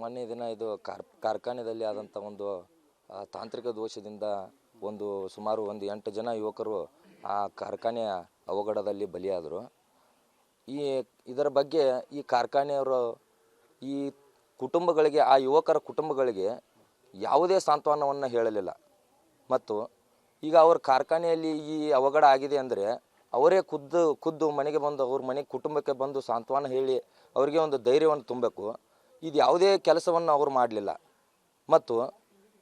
ಮೊನ್ನೆ ದಿನ ಇದು ಕಾರ್ಖಾನೆಯಲ್ಲಿ ಆದಂಥ ಒಂದು ತಾಂತ್ರಿಕ ದೋಷದಿಂದ ಸುಮಾರು 8 ಜನ ಯುವಕರು ಆ ಕಾರ್ಖಾನೆಯ ಅವಘಡದಲ್ಲಿ ಬಲಿಯಾದರು. ಇದರ ಬಗ್ಗೆ ಈ ಕಾರ್ಖಾನೆಯವರು ಈ ಕುಟುಂಬಗಳಿಗೆ, ಆ ಯುವಕರ ಕುಟುಂಬಗಳಿಗೆ ಯಾವುದೇ ಸಾಂತ್ವನವನ್ನು ಹೇಳಲಿಲ್ಲ. ಮತ್ತು ಈಗ ಅವ್ರ ಕಾರ್ಖಾನೆಯಲ್ಲಿ ಈ ಅವಘಡ ಆಗಿದೆ ಅಂದರೆ ಅವರೇ ಖುದ್ದು ಮನೆಗೆ ಬಂದು ಅವ್ರ ಮನೆ ಕುಟುಂಬಕ್ಕೆ ಬಂದು ಸಾಂತ್ವನ ಹೇಳಿ ಅವರಿಗೆ ಒಂದು ಧೈರ್ಯವನ್ನು ತುಂಬಬೇಕು. ಇದು ಯಾವುದೇ ಕೆಲಸವನ್ನು ಅವರು ಮಾಡಲಿಲ್ಲ. ಮತ್ತು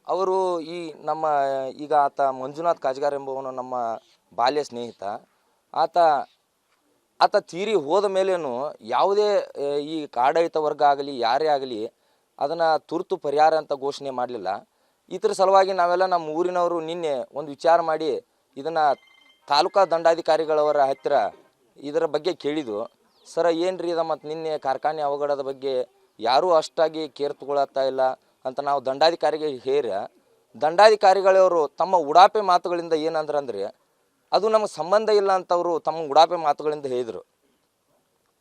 ಅವರು ಈಗ ಆತ ಮಂಜುನಾಥ್ ಕಾಜ್ಗಾರ್ ಎಂಬುವನು ನಮ್ಮ ಬಾಲ್ಯ ಸ್ನೇಹಿತ. ಆತ ತೀರಿ ಹೋದ ಮೇಲೇನು ಯಾವುದೇ ಈ ಆಡಳಿತ ವರ್ಗ ಆಗಲಿ ಯಾರೇ ಆಗಲಿ ಅದನ್ನು ತುರ್ತು ಪರಿಹಾರ ಅಂತ ಘೋಷಣೆ ಮಾಡಲಿಲ್ಲ. ಇದರ ಸಲುವಾಗಿ ನಾವೆಲ್ಲ ನಮ್ಮ ಊರಿನವರು ನಿನ್ನೆ ಒಂದು ವಿಚಾರ ಮಾಡಿ ಇದನ್ನು ತಾಲೂಕಾ ದಂಡಾಧಿಕಾರಿಗಳವರ ಹತ್ತಿರ ಇದರ ಬಗ್ಗೆ ಕೇಳಿದ್ದು. ಸರ ಏನ್ರಿ ಇದು, ಮತ್ತು ನಿನ್ನೆ ಕಾರ್ಖಾನೆ ಅವಘಡದ ಬಗ್ಗೆ ಯಾರೂ ಅಷ್ಟಾಗಿ ಕೇರ್ ತಗೊಳತ್ತಾ ಇಲ್ಲ ಅಂತ ನಾವು ದಂಡಾಧಿಕಾರಿಗೆ ದಂಡಾಧಿಕಾರಿಗಳವರು ತಮ್ಮ ಉಡಾಪೆ ಮಾತುಗಳಿಂದ ಏನಂದ್ರೆ ಅದು ನಮಗೆ ಸಂಬಂಧ ಇಲ್ಲ ಅಂತವರು ತಮ್ಮ ಉಡಾಪೆ ಮಾತುಗಳಿಂದ ಹೇಳಿದರು.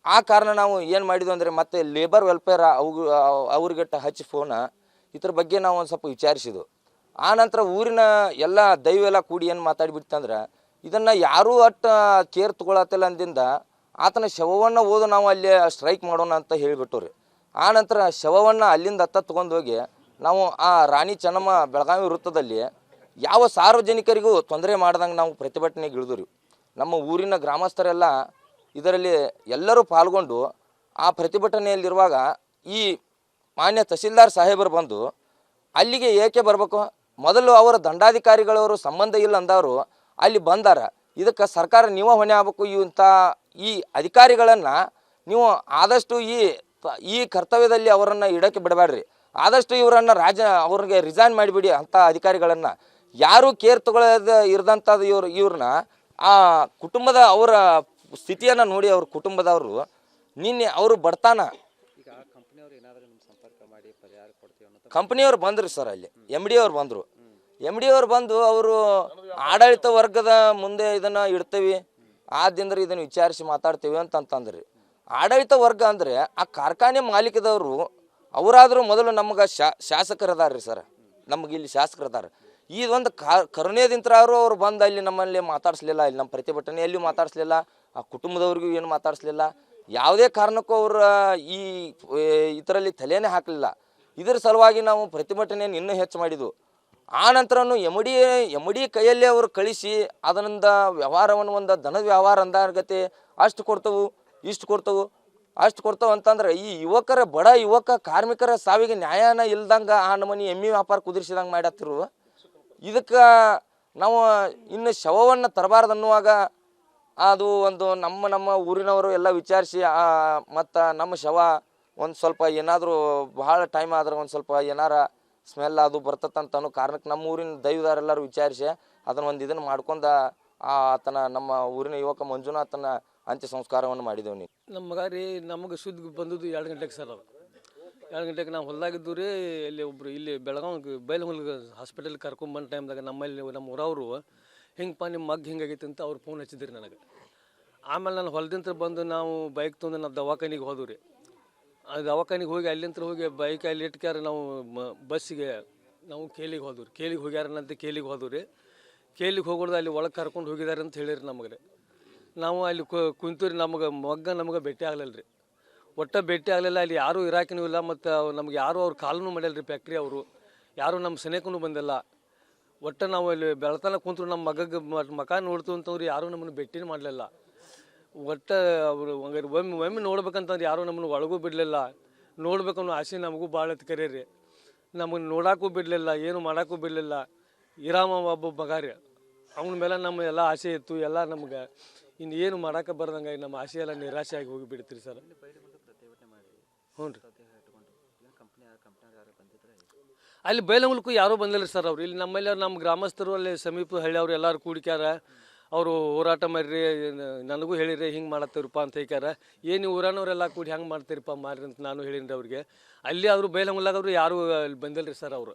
ಆ ಕಾರಣ ನಾವು ಏನು ಮಾಡಿದ್ವು ಅಂದರೆ ಮತ್ತೆ ಲೇಬರ್ ವೆಲ್ಫೇರ್ ಅವ್ರಿಗಿಟ್ಟ ಹಚ್ಚಿ ಫೋನ ಇದ್ರ ಬಗ್ಗೆ ನಾವು ಒಂದು ಸ್ವಲ್ಪ ವಿಚಾರಿಸಿದ್ವು. ಆ ನಂತರ ಊರಿನ ಎಲ್ಲ ದೈವೆಲ್ಲ ಕೂಡಿ ಏನು ಮಾತಾಡಿಬಿಡ್ತಂದ್ರೆ ಇದನ್ನು ಯಾರೂ ಕೇರ್ ತಗೊಳತ್ತಿಲ್ಲ ಅಂದಿಂದ ಆತನ ಶವವನ್ನು ಓದು ನಾವು ಅಲ್ಲಿ ಸ್ಟ್ರೈಕ್ ಮಾಡೋಣ ಅಂತ ಹೇಳಿಬಿಟ್ಟು ರೀ. ಆ ನಂತರ ಶವವನ್ನು ಅಲ್ಲಿಂದ ತೊಗೊಂಡೋಗಿ ನಾವು ಆ ರಾಣಿ ಚೆನ್ನಮ್ಮ ಬೆಳಗಾವಿ ವೃತ್ತದಲ್ಲಿ ಯಾವ ಸಾರ್ವಜನಿಕರಿಗೂ ತೊಂದರೆ ಮಾಡ್ದಂಗೆ ನಾವು ಪ್ರತಿಭಟನೆಗೆ ಇಳಿದ್ರಿ. ನಮ್ಮ ಊರಿನ ಗ್ರಾಮಸ್ಥರೆಲ್ಲ ಇದರಲ್ಲಿ ಎಲ್ಲರೂ ಪಾಲ್ಗೊಂಡು ಆ ಪ್ರತಿಭಟನೆಯಲ್ಲಿರುವಾಗ ಈ ಮಾನ್ಯ ತಹಸೀಲ್ದಾರ್ ಸಾಹೇಬರು ಬಂದು ಅಲ್ಲಿಗೆ ಏಕೆ ಬರಬೇಕು, ಮೊದಲು ಅವರ ದಂಡಾಧಿಕಾರಿಗಳವರು ಸಂಬಂಧ ಇಲ್ಲ ಅಂದವರು ಅಲ್ಲಿ ಬಂದಾರ, ಇದಕ್ಕೆ ಸರ್ಕಾರ ನೀವು ಹೊಣೆ ಆಗಬೇಕು. ಈ ಅಧಿಕಾರಿಗಳನ್ನು ನೀವು ಆದಷ್ಟು ಈ ಕರ್ತವ್ಯದಲ್ಲಿ ಅವರನ್ನು ಇಡಕ್ಕೆ ಬಿಡಬೇಡ್ರಿ. ಆದಷ್ಟು ಇವರನ್ನು ಅವ್ರಿಗೆ ರಿಸೈನ್ ಮಾಡಿಬಿಡಿ. ಅಂಥ ಅಧಿಕಾರಿಗಳನ್ನು ಯಾರೂ ಕೇರ್ ತಗೊಳ್ಳೋದು ಇರದಂಥದ್ದು ಇವ್ರನ್ನ ಆ ಕುಟುಂಬದ ಅವರ ಸ್ಥಿತಿಯನ್ನು ನೋಡಿ ಅವ್ರ ಕುಟುಂಬದವರು ನಿನ್ನೆ ಅವರು ಬಡತಾನ ಕಂಪ್ನಿಯವ್ರು ಬಂದರು ಸರ್. ಅಲ್ಲಿ MD ಅವ್ರು ಬಂದರು. MD ಅವ್ರು ಬಂದು ಅವರು ಆಡಳಿತ ವರ್ಗದ ಮುಂದೆ ಇದನ್ನು ಇಡ್ತೀವಿ, ಆದ್ದರಿಂದ ಇದನ್ನು ವಿಚಾರಿಸಿ ಮಾತಾಡ್ತೀವಿ ಅಂತಂದ್ರಿ. ಆಡಳಿತ ವರ್ಗ ಅಂದರೆ ಆ ಕಾರ್ಖಾನೆ ಮಾಲೀಕದವರು ಅವರಾದರೂ ಮೊದಲು ನಮ್ಗೆ ಶಾಸಕರದಾರ್ರಿ ಸರ್. ನಮ್ಗೆ ಇಲ್ಲಿ ಶಾಸಕರದಾರ. ಈ ಒಂದು ಕರುಣೆದಿಂತ್ರ ಅವರು ಬಂದು ಅಲ್ಲಿ ನಮ್ಮಲ್ಲಿ ಮಾತಾಡಿಸ್ಲಿಲ್ಲ. ಇಲ್ಲಿ ನಮ್ಮ ಪ್ರತಿಭಟನೆಯಲ್ಲಿಯೂ ಮಾತಾಡಿಸ್ಲಿಲ್ಲ, ಆ ಕುಟುಂಬದವ್ರಿಗೂ ಏನು ಮಾತಾಡಿಸ್ಲಿಲ್ಲ. ಯಾವುದೇ ಕಾರಣಕ್ಕೂ ಅವರು ಇದರಲ್ಲಿ ತಲೆನೇ ಹಾಕಲಿಲ್ಲ. ಇದರ ಸಲುವಾಗಿ ನಾವು ಪ್ರತಿಭಟನೆಯನ್ನು ಇನ್ನೂ ಹೆಚ್ಚು ಮಾಡಿದ್ವು. ಆ ನಂತರನು MD ಕೈಯಲ್ಲೇ ಅವರು ಕಳಿಸಿ ಅದರಿಂದ ವ್ಯವಹಾರವನ್ನು ಒಂದು ದನದ ವ್ಯವಹಾರ ಅಂದಾಗತ್ತೆ ಅಷ್ಟು ಕೊಡ್ತವು ಇಷ್ಟು ಕೊಡ್ತವು ಅಷ್ಟು ಕೊಡ್ತಾವೆ ಅಂತಂದ್ರೆ ಈ ಬಡ ಯುವಕ ಕಾರ್ಮಿಕರ ಸಾವಿಗೆ ನ್ಯಾಯನ ಇಲ್ದಂಗೆ ಆ ನಮೂನಿ ಎಮ್ಮೆ ವ್ಯಾಪಾರ ಕುದುರಿಸಿದಂಗೆ ಮಾಡತ್ತಿರು. ಇದಕ್ಕೆ ನಾವು ಇನ್ನು ಶವವನ್ನು ತರಬಾರ್ದನ್ನುವಾಗ ಅದು ಒಂದು ನಮ್ಮ ಊರಿನವರು ಎಲ್ಲ ವಿಚಾರಿಸಿ ಮತ್ತು ನಮ್ಮ ಶವ ಒಂದು ಸ್ವಲ್ಪ ಏನಾದರೂ ಭಾಳ ಟೈಮ್ ಆದ್ರೆ ಒಂದು ಸ್ವಲ್ಪ ಏನಾರ ಸ್ಮೆಲ್ ಅದು ಬರ್ತದಂತ ಅನ್ನೋ ಕಾರಣಕ್ಕೆ ನಮ್ಮ ಊರಿನ ದೈವದಾರೆಲ್ಲರೂ ವಿಚಾರಿಸಿ ಇದನ್ನು ಮಾಡ್ಕೊಂಡು ನಮ್ಮ ಊರಿನ ಯುವಕ ಮಂಜುನಾಥನ ಅಂತ್ಯ ಸಂಸ್ಕಾರವನ್ನು ಮಾಡಿದ್ದೇವೆ. ನೀವು ನಮ್ಮ ಮಗ ರೀ ನಮಗೆ ಸುದ್ದಿ ಬಂದದ್ದು 2 ಗಂಟೆಗೆ ಸರ್. ಅದು 2 ಗಂಟೆಗೆ ನಾವು ಹೊಲ್ದಾಗಿದ್ದು ರೀ. ಇಲ್ಲಿ ಬೆಳಗಾವಿ ಬೈಲಹೊಂಗಲ ಹಾಸ್ಪಿಟಲ್ ಕರ್ಕೊಂಬಂದ ಟೈಮ್ದಾಗ ನಮ್ಮ ಊರವರು ಹಿಂಗಪ್ಪ ನಿಮ್ಮ ಮಗ್ ಹಿಂಗಾಗೈತೆ ಅಂತ ಅವ್ರು ಫೋನ್ ಹಚ್ಚಿದ್ರಿ ನನಗೆ. ಆಮೇಲೆ ನಾನು ಹೊಲದಿಂತ್ರ ಬಂದು ನಾವು ಬೈಕ್ ತೊಗೊಂಡು ನಾವು ದವಾಖಾನಿಗೆ ಹೋದ್ವಿ ರೀ. ಆ ದವಾಖಾನಿಗೆ ಹೋಗಿ ಅಲ್ಲಿಂತ್ರ ಹೋಗಿ ಬೈಕ್ ಅಲ್ಲಿ ಇಟ್ಕ್ಯಾರ ನಾವು ಬಸ್ಸಿಗೆ ನಾವು ಕೇಲಿಗೆ ಹೋದ್ವಿ. ಕೇಲಿಗೆ ಹೋಗ್ಯಾರನಂತ ಕೇಲಿಗೆ ಹೋದ್ವಿ ರೀ. ಕೇಲಿಗೆ ಹೋಗೋದು ಅಲ್ಲಿ ಒಳಗೆ ಕರ್ಕೊಂಡು ಹೋಗಿದ್ದಾರೆ ಅಂತ ಹೇಳಿರಿ ನಮಗೆ ರೀ. ನಾವು ಅಲ್ಲಿ ಕುಂತೂರಿ ನಮಗೆ ಭೇಟಿ ಆಗಲಿಲ್ಲ ರೀ. ಒಟ್ಟು ಭೇಟಿ ಆಗಲಿಲ್ಲ. ಅಲ್ಲಿ ಯಾರೂ ಇರಾಕಿನೂ ಇಲ್ಲ. ಮತ್ತು ನಮ್ಗೆ ಯಾರೂ ಅವ್ರು ಕಾಲೂ ಮಾಡಿಲ್ಲ ರೀ. ಫ್ಯಾಕ್ಟ್ರಿ ಅವರು ಯಾರೂ ನಮ್ಮ ಸನೇಕೂ ಬಂದಿಲ್ಲ. ಒಟ್ಟು ನಾವು ಅಲ್ಲಿ ಬೆಳತನ ಕುಂತರು ನಮ್ಮ ಮಕ ನೋಡ್ತು ಅಂತಂದ್ರೆ ಯಾರೂ ನಮ್ಮನ್ನು ಭೇಟಿನೂ ಮಾಡಲಿಲ್ಲ. ಒಟ್ಟು ಅವರು ಒಮ್ಮೆ ನೋಡ್ಬೇಕಂತಂದ್ರೆ ಯಾರೂ ನಮ್ಮನ್ನು ಒಳಗೂ ಬಿಡಲಿಲ್ಲ. ನೋಡ್ಬೇಕನ್ನೋ ಆಸೆ ನಮಗೂ ಭಾಳ ಕರೆ ರೀ. ನಮಗೆ ನೋಡೋಕ್ಕೂ ಬಿಡಲಿಲ್ಲ, ಏನು ಮಾಡೋಕ್ಕೂ ಬಿಡಲಿಲ್ಲ. ಇರಾಮ ಒಬ್ಬ ಮಗ ರೀ, ಅವನ ಮೇಲೆ ನಮ್ಮ ಎಲ್ಲ ಆಸೆ ಇತ್ತು. ಎಲ್ಲ ನಮ್ಗೆ ಇನ್ನು ಏನು ಮಾಡೋಕೆ ಬರ್ದಂಗೆ ನಮ್ಮ ಆಸೆ ಎಲ್ಲ ನಿರಾಸೆ ಆಗಿ ಹೋಗಿ ಬಿಡ್ತೀರಿ ಸರ್. ಹ್ಞೂ ರೀ. ಅಲ್ಲಿ ಬೈಲಹೊಂಗಲಕ್ಕೂ ಯಾರೂ ಬಂದಿಲ್ಲ ಸರ್. ಅವ್ರು ಇಲ್ಲಿ ನಮ್ಮ ಗ್ರಾಮಸ್ಥರು ಅಲ್ಲಿ ಸಮೀಪ ಹಳ್ಳಿಯವ್ರು ಎಲ್ಲರೂ ಕೂಡಿಕ್ಯಾರ. ಅವರು ಹೋರಾಟ ಮಾಡಿರಿ, ನನಗೂ ಹೇಳಿರಿ ಹಿಂಗೆ ಮಾಡತ್ತೀರಪ್ಪ ಅಂತ ಹೇಳ್ಯಾರ. ಏನು ಊರನವರೆಲ್ಲ ಕೂಡಿ ಹೆಂಗೆ ಮಾಡ್ತೀರಪ್ಪ ಮಾಡ್ರಿ ಅಂತ ನಾನು ಹೇಳಿನಿ ರೀ ಅವ್ರಿಗೆ. ಅಲ್ಲಿ ಅವರು ಬೈಲಹೊಂಗಲಾಗ ಅವರು ಯಾರೂ ಅಲ್ಲಿ ಬಂದಿಲ್ಲ ರೀ ಸರ್. ಅವರು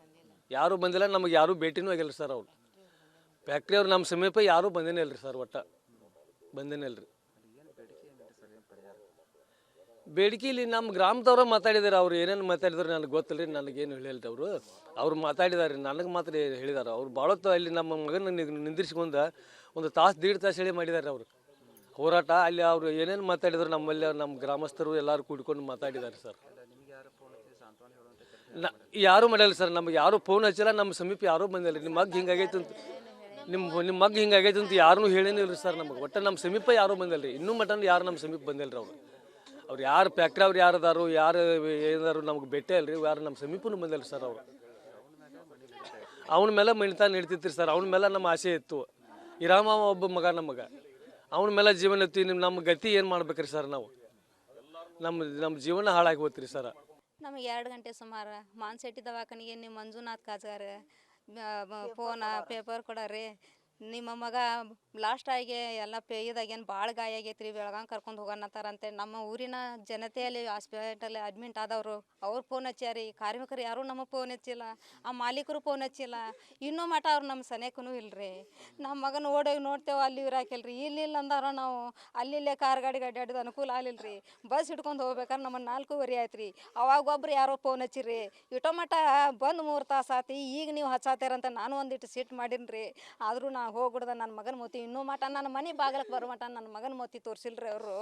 ಯಾರೂ ಬಂದಿಲ್ಲ, ನಮಗೆ ಯಾರೂ ಭೇಟಿನೂ ಆಗಿಲ್ಲ ಸರ್. ಅವರು ಫ್ಯಾಕ್ಟ್ರಿ ಅವ್ರು ನಮ್ಮ ಸಮೀಪ ಯಾರೂ ಬಂದೇನೇ ಇಲ್ಲ ರೀ ಸರ್. ಒಟ್ಟು ಬಂದೇನೇ ಇಲ್ಲ ರೀ. ಬೇಡಿಕೆ ಇಲ್ಲಿ ನಮ್ಮ ಗ್ರಾಮದವ್ರ ಮಾತಾಡಿದಾರೆ. ಅವ್ರು ಏನೇನು ಮಾತಾಡಿದಾರೆ ನನಗೆ ಗೊತ್ತಿಲ್ಲ ರೀ, ನನಗೇನು ಹೇಳಿಲ್ಲ ಅವರು. ಅವ್ರು ಮಾತಾಡಿದಾರೆ, ನನಗೆ ಮಾತ್ರ ಹೇಳಿದಾರೆ. ಅವ್ರು ಭಾಳ ಅಲ್ಲಿ ನಮ್ಮ ಮಗನ ನಿಂದಿರಿಸ್ಕೊಂಡು ಒಂದು ತಾಸು 1.5 ತಾಸು ಹೇಳಿ ಮಾಡಿದ್ದಾರೆ ಅವರು ಹೋರಾಟ. ಅಲ್ಲಿ ಅವರು ಏನೇನು ಮಾತಾಡಿದ್ರು ನಮ್ಮಲ್ಲಿ ನಮ್ಮ ಗ್ರಾಮಸ್ಥರು ಎಲ್ಲರೂ ಕೂಡ್ಕೊಂಡು ಮಾತಾಡಿದ್ದಾರೆ ಸರ್. ಯಾರೂ ಮಾಡಿಲ್ಲ ಸರ್, ನಮ್ಗೆ ಯಾರೂ ಫೋನ್ ಹಚ್ಚಿಲ್ಲ, ನಮ್ಮ ಸಮೀಪ ಯಾರೂ ಬಂದಿಲ್ಲ. ನಿಮ್ಮ ಮಗ್ ಹಿಂಗಾಗೈತೆ ಅಂತ ನಿಮ್ಮ ಮಗ್ ಹಿಂಗಾಗೈತೆ ಅಂತ ಯಾರೂ ಹೇಳೇನಿಲ್ಲ ಸರ್ ನಮಗೆ. ಒಟ್ಟು ನಮ್ಮ ಸಮೀಪ ಯಾರೂ ಬಂದಿಲ್ಲ ರೀ, ಇನ್ನೂ ಮಟನ್ ಯಾರು ನಮ್ಮ ಸಮೀಪ ಬಂದಿಲ್ಲ ರೀ. ಅವ್ರು ಯಾರು ಫ್ಯಾಕ್ಟ್ರಿ ಅವ್ರು ಯಾರದಾರು ಯಾರು ಏನಾರು ನಮ್ಗೆ ಭೇಟೇ ಅಲ್ರಿ, ಯಾರು ನಮ್ಮ ಸಮೀಪನೂ ಬಂದಿಲ್ಲ ಸರ್. ಅವರು ಅವನ ಮೇಲೆ ಮಣಿತಾ ನಡೀತಿತ್ತು ಸರ್. ಅವನ ಮೇಲೆ ನಮ್ಮ ಆಸೆ ಇತ್ತು. ಇರಾಮ ಒಬ್ಬ ಮಗ ನಮಗೆ, ಅವನ ಮೇಲೆ ಜೀವನ ಇತ್ತು. ನಮ್ಮ ಗತಿ ಏನು ಮಾಡ್ಬೇಕ್ರಿ ಸರ್? ನಾವು ನಮ್ಮ ಜೀವನ ಹಾಳಾಗಿ ಹೋತ್ರಿ ಸರ್. ನಮಗೆ 2 ಗಂಟೆ ಸುಮಾರು ಮಾನ್ಸೆಟ್ಟಿ ದವಾಖಾನಿಗೆ ನಿಮ್ಮ ಮಂಜುನಾಥ್ ಕಾಜ್ಗಾರ ಫೋನ ಪೇಪರ್ ಕೊಡಾರಿ. ನಿಮ್ಮ ಮಗ ಬ್ಲಾಸ್ಟ್ ಆಗಿ ಎಲ್ಲ ಇದಾಗೇನು ಭಾಳ ಗಾಯ ಆಗೈತೆ ರೀ, ಬೆಳಗಾಂ ಕರ್ಕೊಂಡು ಹೋಗೋಣತ್ತಾರಂತೆ. ನಮ್ಮ ಊರಿನ ಜನತೆಯಲ್ಲಿ ಹಾಸ್ಪಿಟಲ್ ಅಡ್ಮಿಂಟ್ ಆದವರು ಅವ್ರು ಫೋನ್ ಹಚ್ಚಾರಿ. ಕಾರ್ಮಿಕರು ಯಾರೂ ನಮಗೆ ಫೋನ್ ಹಚ್ಚಿಲ್ಲ, ಆ ಮಾಲೀಕರು ಫೋನ್ ಹಚ್ಚಿಲ್ಲ. ಇನ್ನೂ ಮಠ ಅವ್ರು ನಮ್ಮ ಸನೇಕೂ ಇಲ್ಲರಿ. ನಮ್ಮ ಮಗನ ಓಡೋಗಿ ನೋಡ್ತೇವೆ, ಅಲ್ಲಿ ಇರಾಕಿಲ್ರಿ. ಇಲ್ಲ ಅಂದಾರ ನಾವು ಅಲ್ಲಿಲ್ಲೇ ಕಾರ್ ಗಾಡಿ ಅಡ್ಡಾಡಿದ ಅನುಕೂಲ ಆಗಲಿಲ್ಲ ರೀ. ಬಸ್ ಹಿಡ್ಕೊಂಡು ಹೋಗ್ಬೇಕಾದ್ರೆ ನಮ್ಮ 4:15 ಆಯ್ತು ರೀ. ಅವಾಗ ಒಬ್ರು ಯಾರೋ ಫೋನ್ ಹಚ್ಚಿರಿ, ಇಟೋ ಮಠ ಬಂದು 3 ತಾಸು ಆತಿ, ಈಗ ನೀವು ಹಚ್ಚಾತೀರಂತ ನಾನು ಒಂದಿಟ್ಟು ಸಿಟ್ಟು ಮಾಡೀನಿ ರೀ. ಆದರೂ ನಾ ಹೋಗ್ಬಿಡ್ದೆ ನನ್ನ ಮಗನ ಮೋತಿ. ಇನ್ನೂ ಮಠ ನನ್ನ ಮನೆ ಬಾಗಿಲಕ್ಕೆ ಬರೋ ಮಠ ನನ್ನ ಮಗನ ಮೋತಿ ತೋರಿಸಿಲ್ರಿ ಅವರು.